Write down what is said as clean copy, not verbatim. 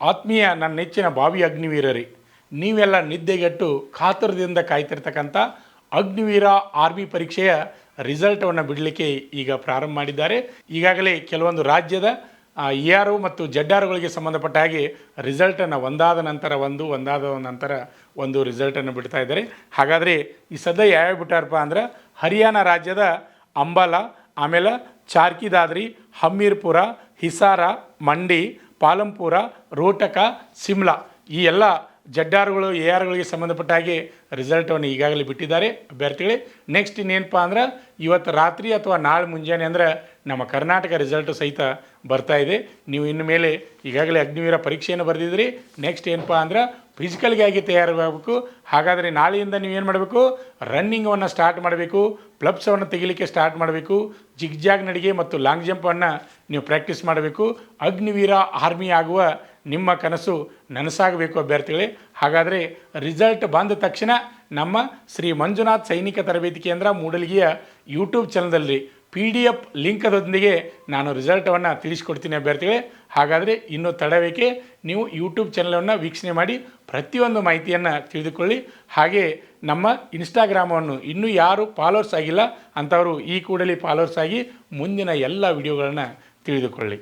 ಆತ್ಮೀಯ ನನ್ನ ನೆಚ್ಚಿನ ಭಾವಿ ಅಗ್ನಿವೀರರೇ, ನೀವೆಲ್ಲ ನಿದ್ದೆಗೆಟ್ಟು ಕಾತುರದಿಂದ ಕಾಯ್ತಿರ್ತಕ್ಕಂಥ ಅಗ್ನಿವೀರ ಆರ್ಮಿ ಪರೀಕ್ಷೆಯ ರಿಸಲ್ಟನ್ನು ಬಿಡಲಿಕ್ಕೆ ಈಗ ಪ್ರಾರಂಭ ಮಾಡಿದ್ದಾರೆ. ಈಗಾಗಲೇ ಕೆಲವೊಂದು ರಾಜ್ಯದ ER ಮತ್ತು ZRಗಳಿಗೆ ಸಂಬಂಧಪಟ್ಟ ಹಾಗೆ ರಿಸಲ್ಟನ್ನು ಒಂದಾದ ನಂತರ ಒಂದು ರಿಸಲ್ಟನ್ನು ಬಿಡ್ತಾ ಇದ್ದಾರೆ. ಹಾಗಾದರೆ ಈ ಸದ್ಯ ಯಾವ್ಯಾವ ಬಿಟ್ಟಾರಪ್ಪ ಅಂದ್ರೆ, ಹರಿಯಾಣ ರಾಜ್ಯದ ಅಂಬಾಲಾ, ಆಮೇಲೆ ಚಾರ್ಕಿದಾದ್ರಿ, ಹಮ್ಮೀರ್ಪುರ, ಹಿಸಾರ, ಮಂಡಿ, ಪಾಲಂಪುರ, ರೋಟಕ, ಸಿಮ್ಲಾ ಈ ಎಲ್ಲ ZRಗಳು ARಗಳಿಗೆ ಸಂಬಂಧಪಟ್ಟ ಹಾಗೆ ರಿಸಲ್ಟನ್ನು ಈಗಾಗಲೇ ಬಿಟ್ಟಿದ್ದಾರೆ ಅಭ್ಯರ್ಥಿಗಳೇ. ನೆಕ್ಸ್ಟ್ ಇನ್ನೇನಪ್ಪ ಅಂದ್ರೆ, ಇವತ್ತು ರಾತ್ರಿ ಅಥವಾ ನಾಳೆ ಮುಂಜಾನೆ ಅಂದರೆ ನಮ್ಮ ಕರ್ನಾಟಕ ರಿಸಲ್ಟು ಸಹಿತ ಬರ್ತಾ ಇದೆ. ನೀವು ಇನ್ನು ಮೇಲೆ ಈಗಾಗಲೇ ಅಗ್ನಿವೀರ ಪರೀಕ್ಷೆಯನ್ನು ಬರೆದಿದ್ರಿ. ನೆಕ್ಸ್ಟ್ ಏನಪ್ಪ ಅಂದ್ರೆ ಫಿಸಿಕಲ್ಗಾಗಿ ತಯಾರಾಗಬೇಕು. ಹಾಗಾದರೆ ನಾಳೆಯಿಂದ ನೀವೇನು ಮಾಡಬೇಕು, ರನ್ನಿಂಗನ್ನು ಸ್ಟಾರ್ಟ್ ಮಾಡಬೇಕು, ಪ್ಲಬ್ಸವನ್ನು ತೆಗಿಲಿಕ್ಕೆ ಸ್ಟಾರ್ಟ್ ಮಾಡಬೇಕು, ಜಿಗ್ಜಾಗ್ ನಡಿಗೆ ಮತ್ತು ಲಾಂಗ್ ಜಂಪನ್ನು ನೀವು ಪ್ರಾಕ್ಟೀಸ್ ಮಾಡಬೇಕು. ಅಗ್ನಿವೀರ ಆರ್ಮಿ ಆಗುವ ನಿಮ್ಮ ಕನಸು ನನಸಾಗಬೇಕು ಅಭ್ಯರ್ಥಿಗಳೇ. ಹಾಗಾದರೆ ರಿಸಲ್ಟ್ ಬಂದ ತಕ್ಷಣ ನಮ್ಮ ಶ್ರೀ ಮಂಜುನಾಥ್ ಸೈನಿಕ ತರಬೇತಿ ಕೇಂದ್ರ ಮೂಡಲಗಿಯ ಯೂಟ್ಯೂಬ್ ಚಾನಲ್ದಲ್ಲಿ PDF ಲಿಂಕದೊಂದಿಗೆ ನಾನು ರಿಸಲ್ಟವನ್ನು ತಿಳಿಸ್ಕೊಡ್ತೀನಿ ಅಭ್ಯರ್ಥಿಗಳೇ. ಹಾಗಾದರೆ ಇನ್ನೂ ತಡವೇಕೆ, ನೀವು ಯೂಟ್ಯೂಬ್ ಚಾನಲನ್ನು ವೀಕ್ಷಣೆ ಮಾಡಿ ಪ್ರತಿಯೊಂದು ಮಾಹಿತಿಯನ್ನು ತಿಳಿದುಕೊಳ್ಳಿ. ಹಾಗೆ ನಮ್ಮ ಇನ್ಸ್ಟಾಗ್ರಾಮನ್ನು ಇನ್ನೂ ಯಾರು ಫಾಲೋವರ್ಸ್ ಆಗಿಲ್ಲ ಅಂಥವರು ಈ ಕೂಡಲೇ ಫಾಲೋವರ್ಸ್ ಆಗಿ ಮುಂದಿನ ಎಲ್ಲ ವಿಡಿಯೋಗಳನ್ನು ತಿಳಿದುಕೊಳ್ಳಿ.